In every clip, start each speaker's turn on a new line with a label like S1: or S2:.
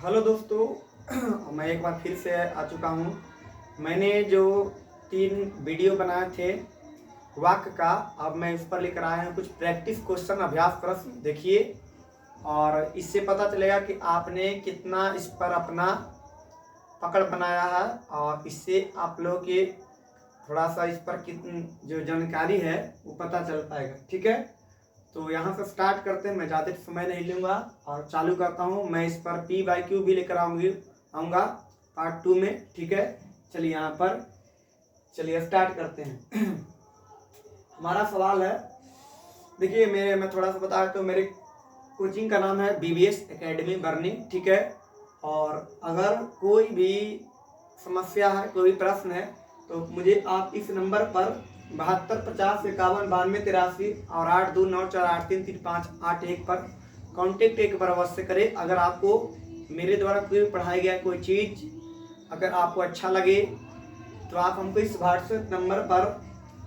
S1: Hello दोस्तों, मैं एक बार फिर से आ चुका हूँ। मैंने जो 3 वीडियो बनाए थे वाक्य का, अब मैं इस पर लेकर आया हूँ कुछ प्रैक्टिस क्वेश्चन, अभ्यास प्रश्न। देखिए और इससे पता चलेगा कि आपने कितना इस पर अपना पकड़ बनाया है, और इससे आप लोगों के थोड़ा सा इस पर कितनी जो जानकारी है वो पता चल पाएगा। ठीक है, तो यहाँ से स्टार्ट करते हैं। मैं ज़्यादा समय नहीं लूँगा और चालू करता हूँ। मैं इस पर P/Q भी लेकर आऊँगा पार्ट 2 में। ठीक है, चलिए यहाँ पर स्टार्ट करते हैं। हमारा सवाल है, देखिए मैं थोड़ा सा बता तो मेरे कोचिंग का नाम है BBS एकेडमी बरनी। ठीक है, और अगर कोई भी समस्या है, कोई भी प्रश्न है, तो मुझे आप इस नंबर पर 7250519283 और 8294833581 पर कांटेक्ट एक बार अवश्य करें। अगर आपको मेरे द्वारा कोई पढ़ाया गया कोई चीज़ अगर आपको अच्छा लगे तो आप हमको इस व्हाट्सएप नंबर पर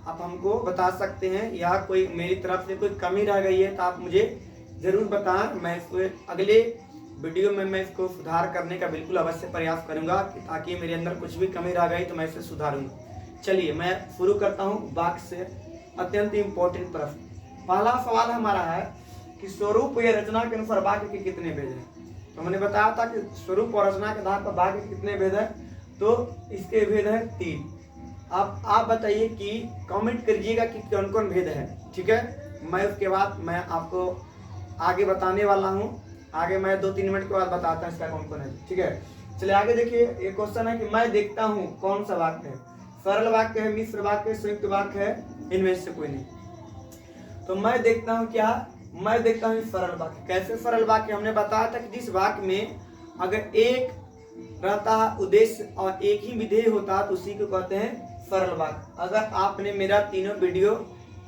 S1: आप हमको बता सकते हैं, या कोई मेरी तरफ से कोई कमी रह गई है तो आप मुझे ज़रूर बताएं। मैं इसको अगले वीडियो में मैं इसको सुधार करने का बिल्कुल अवश्य प्रयास करूंगा, ताकि मेरे अंदर कुछ भी कमी रह गई तो मैं इसे सुधारूंगा। चलिए मैं शुरू करता हूँ वाक्य से। अत्यंत इम्पोर्टेंट प्रश्न। पहला सवाल हमारा है कि स्वरूप या रचना के अनुसार वाक्य के कितने भेद हैं। तो मैंने बताया था कि स्वरूप और रचना के आधार पर वाक्य के कितने भेद हैं, तो इसके भेद है 3। अब आप बताइए कि कमेंट करिएगा कि कौन कौन भेद है। ठीक है, मैं उसके बाद मैं आपको आगे बताने वाला हूँ। आगे मैं 2-3 मिनट के बाद बताता हूँ इसका कौन कौन है। ठीक है, चलिए आगे देखिए। एक क्वेश्चन है कि मैं देखता हूँ कौन सा वाक्य है। सरल वाक्य है, मिश्र वाक्य है, संयुक्त वाक्य है, इनमें से कोई नहीं। तो मैं देखता हूँ क्या, मैं देखता हूँ सरल वाक्य। कैसे सरल वाक्य? हमने बताया था कि जिस वाक्य में अगर एक रहता है उद्देश्य और एक ही विधेय होता है तो उसी को कहते हैं सरल वाक्य। अगर आपने मेरा तीनों वीडियो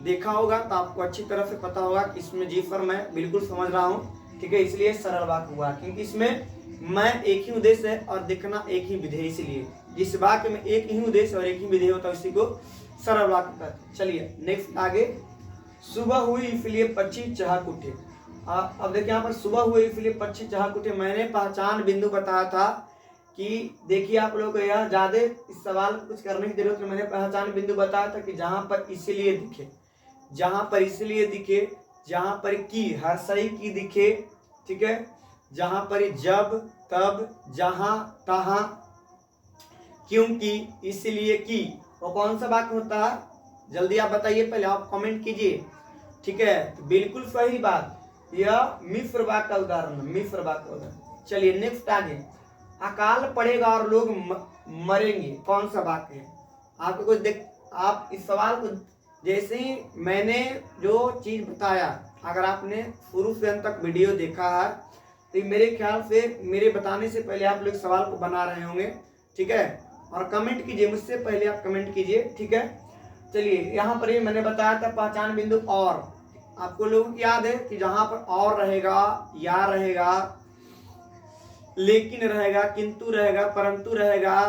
S1: देखा होगा तो आपको अच्छी तरह से पता होगा कि इसमें जी पर मैं बिल्कुल समझ रहा हूँ। ठीक है, इसलिए सरल वाक्य हुआ, क्योंकि इसमें मैं एक ही उद्देश्य है और देखना एक ही विधेय, इसलिए जिस वाक्य में एक ही उद्देश्य और एक ही विधेय होता है उसी को सरल वाक्य कहते हैं। चलिए नेक्स्ट आगे। सुबह हुई इसलिए पक्षी चहक उठे। अब देखिए यहाँ पर सुबह हुई इसलिए पक्षी चहक उठे। मैंने पहचान बिंदु बताया था कि देखिए आप लोगों को यहाँ ज्यादा इस सवाल को कुछ करने की जरूरत नहीं। मैंने पहचान बिंदु बताया था कि जहां पर इसलिए दिखे, जहां पर इसलिए दिखे, जहां पर की हर सही की दिखे। ठीक है, जहां पर जब तब जहां तहां क्योंकि इसलिए की, वो कौन सा वाक्य होता है? जल्दी आप बताइए, पहले आप कमेंट कीजिए। ठीक है, तो बिल्कुल सही बात, यह मिश्र वाक्य का उदाहरण, मिश्र वाक्य का उदाहरण। चलिए नेक्स्ट आगे। अकाल पड़ेगा और लोग मरेंगे, कौन सा वाक्य है? आपको कुछ देख, आप इस सवाल को जैसे ही मैंने जो चीज बताया, अगर आपने शुरू से अंत तक वीडियो देखा है तो मेरे ख्याल से मेरे बताने से पहले आप लोग सवाल को बना रहे होंगे। ठीक है, और कमेंट कीजिए, मुझसे पहले आप कमेंट कीजिए। ठीक है, चलिए यहाँ पर ये मैंने बताया था पहचान बिंदु और। आपको लोगों को याद है कि जहां पर और रहेगा, या रहेगा, लेकिन रहेगा, किंतु रहेगा, परंतु रहेगा,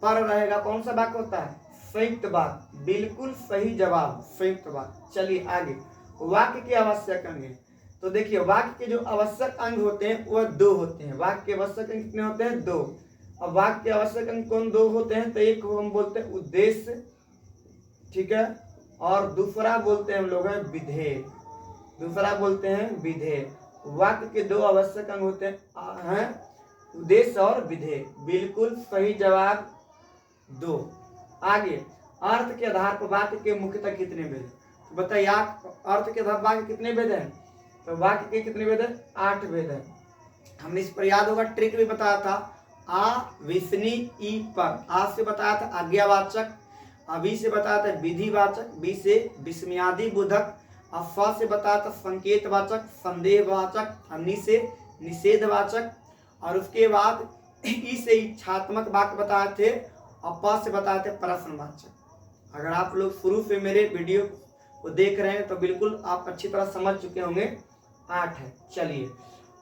S1: पर रहेगा, कौन सा वाक्य होता है? संयुक्त वाक्य। बिल्कुल सही जवाब, संयुक्त वाक्य। चलिए आगे। वाक्य के आवश्यक अंग है। तो देखिए वाक्य के जो आवश्यक अंग होते हैं वह 2 होते हैं। वाक्य के आवश्यक अंग कितने होते हैं? 2। अब वाक्य के आवश्यक अंग कौन 2 होते हैं? तो एक को हम बोलते हैं उद्देश्य, ठीक है, और दूसरा बोलते हैं हम लोग है विधेय, दूसरा बोलते हैं विधेय। वाक्य के 2 आवश्यक अंग होते हैं उद्देश्य और विधेय। बिल्कुल सही जवाब 2। आगे, अर्थ के आधार पर वाक्य के मुख्यतः कितने भेद? तो बताइए आप, अर्थ के आधार वाक्य कितने भेद हैं? तो वाक्य के कितने भेद हैं? 8 भेद हैं। हमने इस पर याद होगा ट्रिक भी बताया था। आ विष्णी ई पर, आ से बताया था आज्ञावाचक, अभी से बताया था विधिवाचक, बी से विस्मयादि बोधक, फ से बताया था संकेतवाचक, संदेहवाचक, नि से निषेधवाचक, और उसके बाद ई से इच्छात्मक वाक्य बताए थे, और प से बताए थे प्रश्नवाचक। अगर आप लोग शुरू से मेरे वीडियो को देख रहे हैं तो बिल्कुल आप अच्छी तरह समझ चुके होंगे। 8 है। चलिए,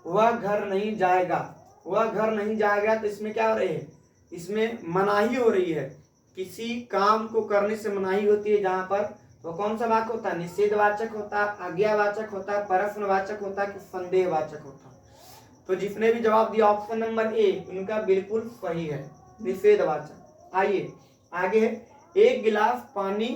S1: वह घर नहीं जाएगा, वह घर नहीं जाएगा, तो इसमें क्या हो रही है? इसमें मनाही हो रही है, किसी काम को करने से मनाही होती है। जहां पर तो कौन सा वाक्य होता है? निषेधवाचक होता है, आज्ञावाचक होता है, प्रश्नवाचक होता है कि संदेहवाचक होता है? तो जिसने भी जवाब दिया ऑप्शन नंबर ए उनका बिल्कुल सही है, निषेधवाचक। आइए आगे, एक गिलास पानी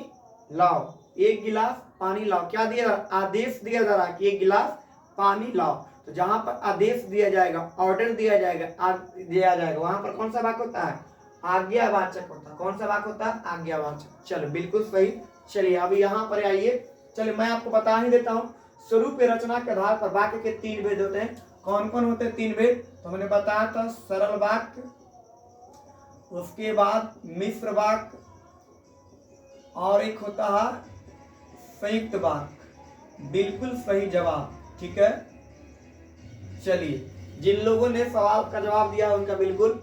S1: लाओ, एक गिलास पानी लाओ, क्या दिया जा रहा, आदेश दिया जा रहा है कि एक गिलास पानी लाओ। तो जहां पर आदेश दिया जाएगा, ऑर्डर दिया जाएगा वहां पर कौन सा वाक्य होता है, आज्ञावाचक होता है। कौन सा वाक्य होता है, आज्ञावाचक। चलो बिल्कुल सही। चलिए अभी यहाँ पर आइए, चलिए मैं आपको बता ही देता हूँ। स्वरूप रचना के आधार पर वाक्य के 3 भेद होते हैं। कौन कौन होते हैं 3 भेद, तो हमने बताया था, सरल वाक्य, उसके बाद मिश्र वाक्य, और एक होता है संयुक्त वाक्य। बिल्कुल सही जवाब, ठीक है। चलिए जिन लोगों ने सवाल का जवाब दिया उनका बिल्कुल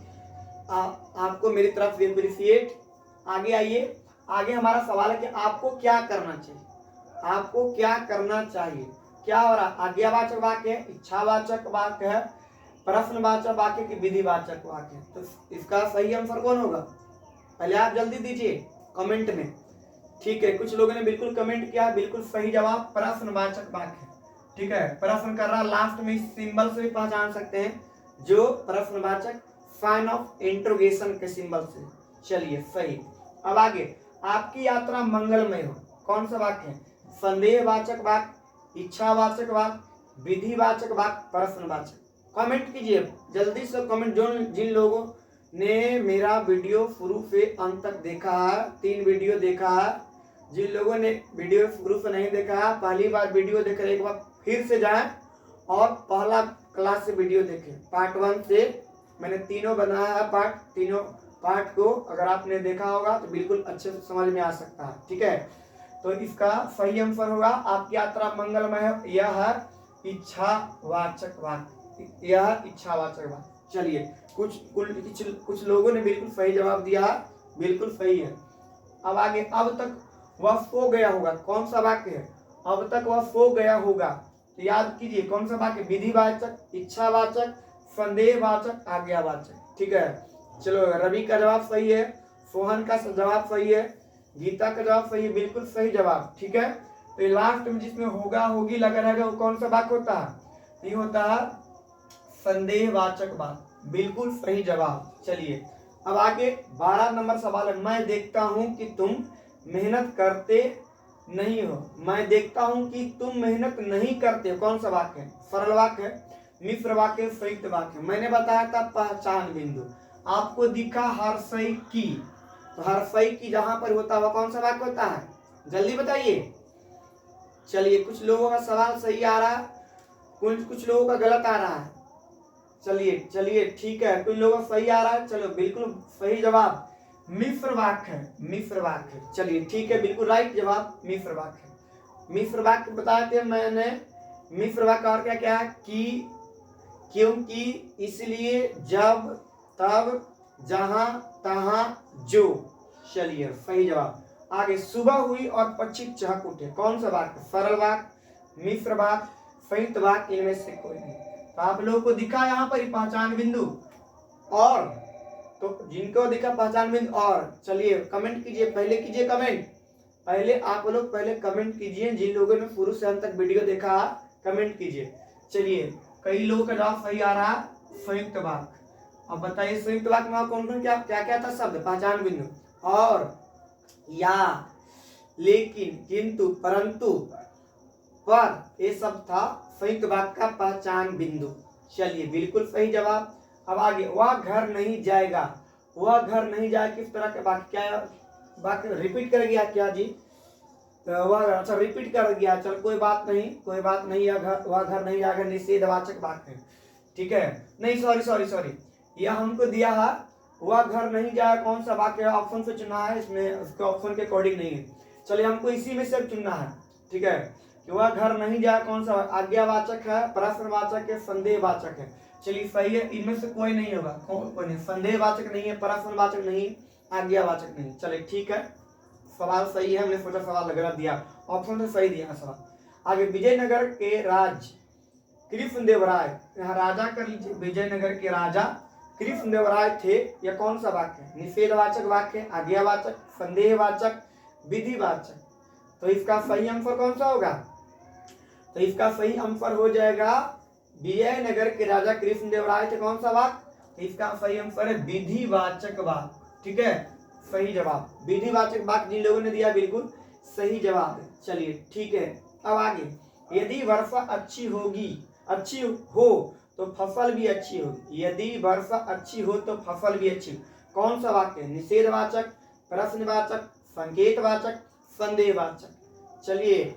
S1: आपको मेरी तरफ से अप्रिशिएट। आगे आइए, आगे हमारा सवाल है कि आपको क्या करना चाहिए, आपको क्या करना चाहिए। क्या हो रहा, आज्ञावाचक वाक्य है, इच्छावाचक वाक्य है, प्रश्नवाचक वाक्य की विधिवाचक वाक्य है। तो इसका सही आंसर कौन होगा, पहले आप जल्दी दीजिए कमेंट में। ठीक है, कुछ लोगों ने बिल्कुल कमेंट किया, बिल्कुल सही जवाब प्रश्नवाचक वाक्य। ठीक है, प्रश्न कर रहा, लास्ट में इस सिंबल से भी पहचान सकते हैं, जो प्रश्नवाचक साइन ऑफ इंट्रोगेशन के सिंबल से। चलिए सही। अब आगे, आपकी यात्रा मंगलमय हो, कौन सा वाक्य है, संदेहवाचक वाक्य, इच्छावाचक वाक्य, विधिवाचक वाक्य, प्रश्नवाचक। कमेंट कीजिए जल्दी से, कमेंट। जो जिन लोगों ने मेरा वीडियो शुरू से अंत तक देखा है, 3 वीडियो देखा है, जिन लोगों ने वीडियो शुरू से नहीं देखा है, पहली बार वीडियो देख रहे, एक बार फिर से जाएं और पहला क्लास से वीडियो देखें। पार्ट 1 से मैंने तीनों बनाया है पार्ट, तीनों पार्ट को अगर आपने देखा होगा तो बिल्कुल अच्छे से समझ में आ सकता है। ठीक है, तो इसका सही आंसर होगा, आपकी यात्रा मंगलमय है, यह है इच्छावाचक वाक्य, यह इच्छावाचक वाक्य। चलिए कुछ लोगों ने बिल्कुल सही जवाब दिया, बिल्कुल सही है। अब आगे, अब तक वह सो गया होगा, कौन सा वाक्य है, अब तक वह सो गया होगा। तो याद कीजिए कौन सा वाक्य, विधिवाचक, इच्छावाचक, संदेहवाचक, आज्ञावाचक। ठीक है, चलो रवि का जवाब सही है, सोहन का जवाब सही है, गीता का जवाब सही है, बिल्कुल सही जवाब। ठीक है, तो लास्ट में जिसमें होगा होगी लगा रहेगा वो कौन सा वाक्य होता है, ये होता है संदेहवाचक वाक्य, बिल्कुल सही जवाब। चलिए अब आगे 12 नंबर सवाल है, मैं देखता हूं कि तुम मेहनत करते नहीं हो, मैं देखता हूं कि तुम मेहनत नहीं करते, कौन सा वाक्य है, सरल वाक्य है, मिश्र वाक्य, संयुक्त वाक्य। मैंने बताया था पहचान बिंदु, आपको दिखा हर्षई की, तो हर्षई की जहां पर होता है वह कौन सा वाक्य होता है, जल्दी बताइए। चलिए कुछ लोगों का सवाल सही आ रहा है, कुछ लोगों का गलत आ रहा है। चलिए ठीक है, कुछ लोगों का सही आ रहा है, चलो बिल्कुल सही जवाब मिश्र वाक्य है, मिश्र वाक्य। चलिए ठीक है, बिल्कुल राइट जवाब मिश्र वाक्य। मिश्र वाक्य बताते हैं मैंने, मिश्र वाक्य और क्या क्या है, कि, क्योंकि, इसलिए, जब, तब, जहां, तहां, जो। चलिए सही जवाब। आगे, सुबह हुई और पक्षी चहक उठे, कौन सा वाक्य, सरल वाक्य, मिश्र वाक्य, संयुक्त वाक्य, इनमें से कोई नहीं। तो आप लोगों को दिखा यहाँ पर पहचान बिंदु, और तो जिनको दिखा पहचान बिंदु और, चलिए कमेंट कीजिए, पहले कीजिए कमेंट, पहले आप लोग पहले कमेंट कीजिए, जिन लोगों ने शुरू से अंत तक वीडियो देखा कमेंट कीजिए। चलिए कई लोगों का जवाब सही आ रहा, संयुक्त वाक्य। अब बताइए संयुक्त वाक्य में कौन कौन क्या क्या था शब्द, पहचान बिंदु, और, या, लेकिन, किंतु, परंतु, पर, ये सब था संयुक्त वाक्य का पहचान बिंदु। चलिए बिल्कुल सही जवाब। अब आगे, वह घर नहीं जाएगा, वह घर नहीं जाएगा, किस तरह के वाक्य, क्या वाक्य रिपीट कर गया क्या जी, वह, अच्छा रिपीट कर गया, चल कोई बात नहीं, कोई बात नहीं, वह घर नहीं जाएगा निषेधवाचक वाक्य है। ठीक है, नहीं सॉरी, यह हमको दिया है वह घर नहीं जाएगा, कौन सा वाक्य है, ऑप्शन से चुना है, इसमें उसके ऑप्शन के अकॉर्डिंग नहीं है। चलिए हमको इसी में से चुनना है। ठीक है, कि वह घर नहीं जाए कौन सा, आज्ञावाचक है, प्रश्नवाचक है, संदेहवाचक है। चलिए सही है, इनमें से कोई नहीं होगा, कोई नहीं, संदेहवाचक नहीं है, प्रश्नवाचक नहीं, आज्ञावाचक नहीं। चलिए ठीक है, सवाल सही है, हमने सोचा सवाल गलत दिया, ऑप्शन से सही दिया सवाल। आगे, विजयनगर के राज कृष्णदेवराय, यहाँ राजा कर लीजिए, विजयनगर के राजा कृष्णदेवराय थे, यह कौन सा वाक्य है, निषेधवाचक वाक्य, आज्ञावाचक, संदेहवाचक, विधिवाचक। तो इसका सही आंसर कौन सा होगा, तो इसका सही आंसर हो जाएगा विजयनगर के राजा कृष्णदेव राय थे। कौन सा वाक्य? इसका सही आंसर है विधिवाचक वाक्य। ठीक है, सही जवाब विधिवाचक वाक्य जिन लोगों ने दिया बिल्कुल सही जवाब है। चलिए ठीक है, अब आगे, यदि वर्षा अच्छी हो तो फसल भी अच्छी होगी। यदि वर्षा अच्छी हो तो फसल भी अच्छी। कौन सा वाक्य? निषेधवाचक, प्रश्नवाचक, संकेतवाचक, संदेहवाचक। चलिए,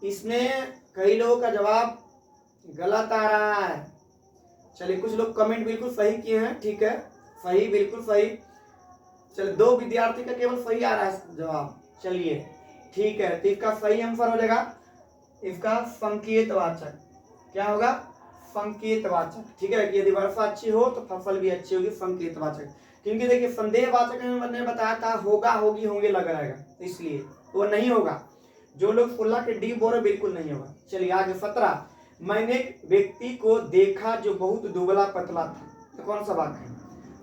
S1: इसमें कई लोगों का जवाब गलत आ रहा है। चलिए, कुछ लोग कमेंट बिल्कुल सही किए हैं। ठीक है, सही, बिल्कुल सही। चलिए, 2 विद्यार्थी का केवल सही आ रहा है जवाब। चलिए ठीक है, तो इसका सही आंसर हो जाएगा इसका संकेतवाचक। क्या होगा? संकेतवाचक। ठीक है, कि यदि वर्षा अच्छी हो तो फसल भी अच्छी होगी, संकेतवाचक। क्योंकि देखिए संदेहवाचक में मैंने बताया था होगा, होगी, होंगे लग रहेगा, इसलिए वो नहीं होगा। जो लोग 16 के डी बोल रहे बिल्कुल नहीं होगा। चलिए आगे 17, मैंने एक व्यक्ति को देखा जो बहुत दुबला पतला था। तो कौन सा वाक्य है?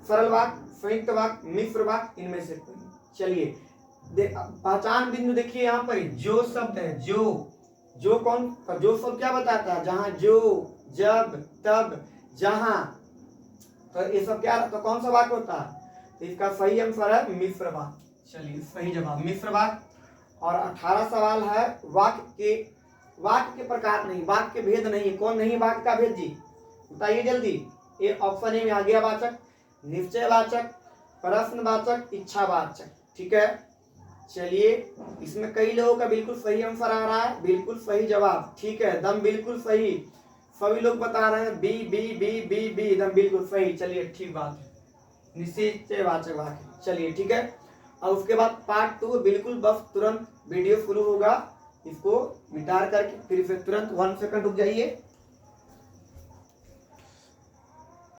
S1: सरल वाक्य, संयुक्त वाक्य, मिश्र वाक्य, इनमें से कोई। चलिए पहचान बिंदु देखिए यहाँ पर जो शब्द है, जो कौन, जो शब्द क्या बताता है? जहां जो, जब, तब, जहां, तो ये सब क्या, तो कौन सा वाक्य होता है? तो इसका सही आंसर है मिश्र वाक्य। चलिए सही जवाब मिश्र वाक्य। और 18 सवाल है वाक्य के प्रकार नहीं, वाक्य के भेद नहीं। कौन नहीं वाक्य का भेद जी? बताइए जल्दी। ये ऑप्शन ए में आज्ञावाचक, निश्चयवाचक, प्रश्नवाचक, इच्छावाचक। ठीक है, चलिए इसमें कई लोगों का बिल्कुल सही आंसर आ रहा है, बिल्कुल सही जवाब। ठीक है, एकदम बिल्कुल सही, सभी लोग बता रहे हैं B B B B B, एकदम बिल्कुल सही। चलिए ठीक बात है, निश्चयवाचक वाक्य। चलिए ठीक है, और उसके बाद पार्ट 2 बिल्कुल बस तुरंत वीडियो शुरू होगा, इसको मिटा करके फिर से तुरंत 1 सेकंड रुक जाइए।